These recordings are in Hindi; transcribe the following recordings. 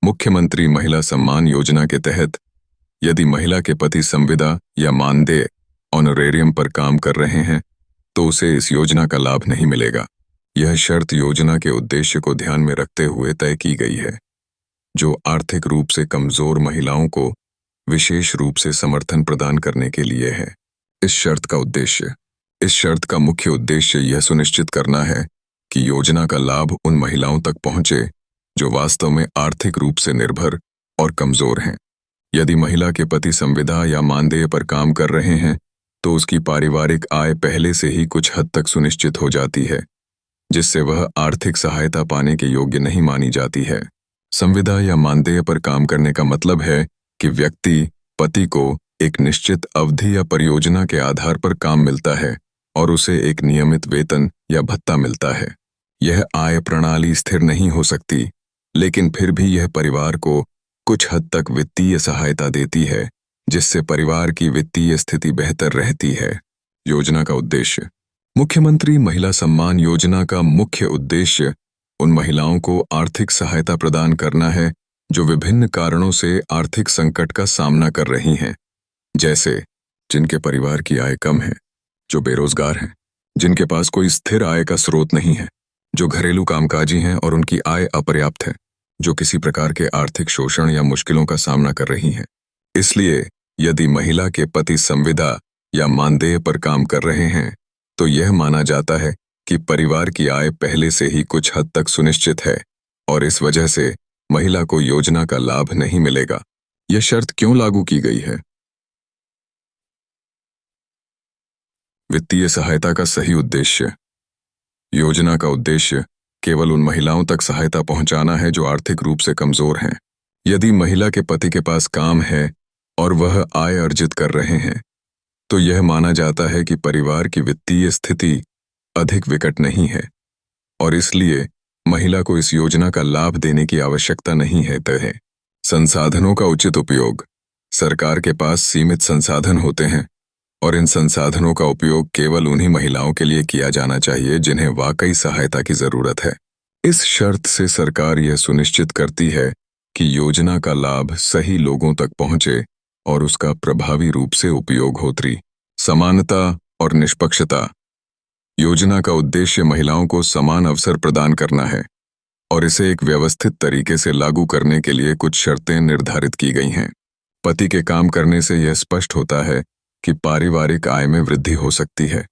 मुख्यमंत्री महिला सम्मान योजना के तहत यदि महिला के पति संविदा या मानदेय ऑनरेरियम पर काम कर रहे हैं तो उसे इस योजना का लाभ नहीं मिलेगा। यह शर्त योजना के उद्देश्य को ध्यान में रखते हुए तय की गई है, जो आर्थिक रूप से कमजोर महिलाओं को विशेष रूप से समर्थन प्रदान करने के लिए है। इस शर्त का मुख्य उद्देश्य यह सुनिश्चित करना है कि योजना का लाभ उन महिलाओं तक पहुंचे जो वास्तव में आर्थिक रूप से निर्भर और कमजोर हैं। यदि महिला के पति संविदा या मानदेय पर काम कर रहे हैं तो उसकी पारिवारिक आय पहले से ही कुछ हद तक सुनिश्चित हो जाती है, जिससे वह आर्थिक सहायता पाने के योग्य नहीं मानी जाती है। संविदा या मानदेय पर काम करने का मतलब है कि व्यक्ति पति को एक निश्चित अवधि या परियोजना के आधार पर काम मिलता है और उसे एक नियमित वेतन या भत्ता मिलता है। यह आय प्रणाली स्थिर नहीं हो सकती, लेकिन फिर भी यह परिवार को कुछ हद तक वित्तीय सहायता देती है, जिससे परिवार की वित्तीय स्थिति बेहतर रहती है। योजना का उद्देश्य। मुख्यमंत्री महिला सम्मान योजना का मुख्य उद्देश्य उन महिलाओं को आर्थिक सहायता प्रदान करना है जो विभिन्न कारणों से आर्थिक संकट का सामना कर रही हैं, जैसे जिनके परिवार की आय कम है, जो बेरोजगार हैं, जिनके पास कोई स्थिर आय का स्रोत नहीं है, जो घरेलू कामकाजी हैं और उनकी आय अपर्याप्त है, जो किसी प्रकार के आर्थिक शोषण या मुश्किलों का सामना कर रही हैं। इसलिए यदि महिला के पति संविदा या मानदेय पर काम कर रहे हैं तो यह माना जाता है कि परिवार की आय पहले से ही कुछ हद तक सुनिश्चित है और इस वजह से महिला को योजना का लाभ नहीं मिलेगा। यह शर्त क्यों लागू की गई है? वित्तीय सहायता का सही उद्देश्य। योजना का उद्देश्य केवल उन महिलाओं तक सहायता पहुंचाना है जो आर्थिक रूप से कमजोर हैं। यदि महिला के पति के पास काम है और वह आय अर्जित कर रहे हैं तो यह माना जाता है कि परिवार की वित्तीय स्थिति अधिक विकट नहीं है और इसलिए महिला को इस योजना का लाभ देने की आवश्यकता नहीं है। संसाधनों का उचित उपयोग। सरकार के पास सीमित संसाधन होते हैं और इन संसाधनों का उपयोग केवल उन्हीं महिलाओं के लिए किया जाना चाहिए जिन्हें वाकई सहायता की जरूरत है। इस शर्त से सरकार यह सुनिश्चित करती है कि योजना का लाभ सही लोगों तक पहुंचे और उसका प्रभावी रूप से उपयोग हो। समानता और निष्पक्षता। योजना का उद्देश्य महिलाओं को समान अवसर प्रदान करना है और इसे एक व्यवस्थित तरीके से लागू करने के लिए कुछ शर्तें निर्धारित की गई हैं। पति के काम करने से यह स्पष्ट होता है कि पारिवारिक आय में वृद्धि हो सकती है,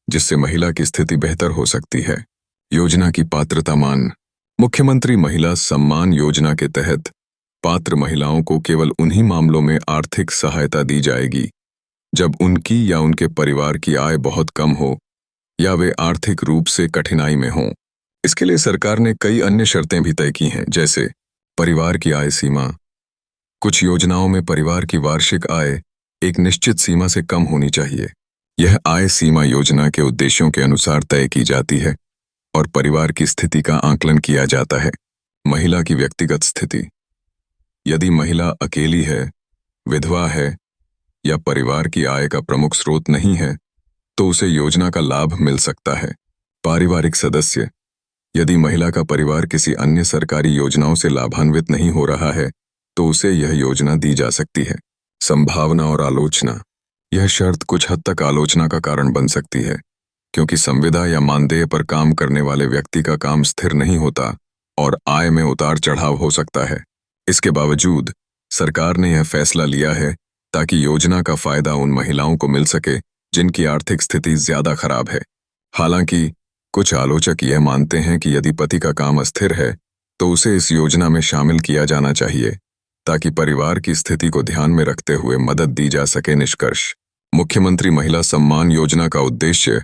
जिससे महिला की स्थिति बेहतर हो सकती है। योजना की पात्रता मान। मुख्यमंत्री महिला सम्मान योजना के तहत पात्र महिलाओं को केवल उन्हीं मामलों में आर्थिक सहायता दी जाएगी जब उनकी या उनके परिवार की आय बहुत कम हो या वे आर्थिक रूप से कठिनाई में हों। इसके लिए सरकार ने कई अन्य शर्तें भी तय की हैं, जैसे परिवार की आय सीमा। कुछ योजनाओं में परिवार की वार्षिक आय एक निश्चित सीमा से कम होनी चाहिए। यह आय सीमा योजना के उद्देश्यों के अनुसार तय की जाती है और परिवार की स्थिति का आकलन किया जाता है। महिला की व्यक्तिगत स्थिति। यदि महिला अकेली है, विधवा है या परिवार की आय का प्रमुख स्रोत नहीं है तो उसे योजना का लाभ मिल सकता है। पारिवारिक सदस्य। यदि महिला का परिवार किसी अन्य सरकारी योजनाओं से लाभान्वित नहीं हो रहा है तो उसे यह योजना दी जा सकती है। संभावना और आलोचना। यह शर्त कुछ हद तक आलोचना का कारण बन सकती है, क्योंकि संविदा या मानदेय पर काम करने वाले व्यक्ति का काम स्थिर नहीं होता और आय में उतार चढ़ाव हो सकता है। इसके बावजूद सरकार ने यह फैसला लिया है ताकि योजना का फायदा उन महिलाओं को मिल सके जिनकी आर्थिक स्थिति ज्यादा खराब है। हालांकि कुछ आलोचक यह मानते हैं कि यदि पति का काम अस्थिर है तो उसे इस योजना में शामिल किया जाना चाहिए ताकि परिवार की स्थिति को ध्यान में रखते हुए मदद दी जा सके। निष्कर्ष। मुख्यमंत्री महिला सम्मान योजना का उद्देश्य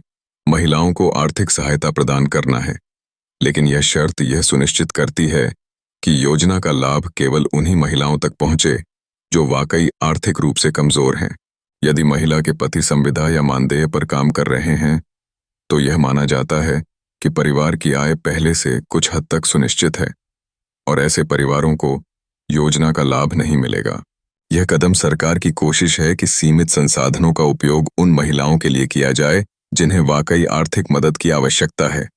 महिलाओं को आर्थिक सहायता प्रदान करना है, लेकिन यह शर्त यह सुनिश्चित करती है कि योजना का लाभ केवल उन्हीं महिलाओं तक पहुंचे जो वाकई आर्थिक रूप से कमजोर हैं। यदि महिला के पति संविदा या मानदेय पर काम कर रहे हैं तो यह माना जाता है कि परिवार की आय पहले से कुछ हद तक सुनिश्चित है और ऐसे परिवारों को योजना का लाभ नहीं मिलेगा। यह कदम सरकार की कोशिश है कि सीमित संसाधनों का उपयोग उन महिलाओं के लिए किया जाए जिन्हें वाकई आर्थिक मदद की आवश्यकता है।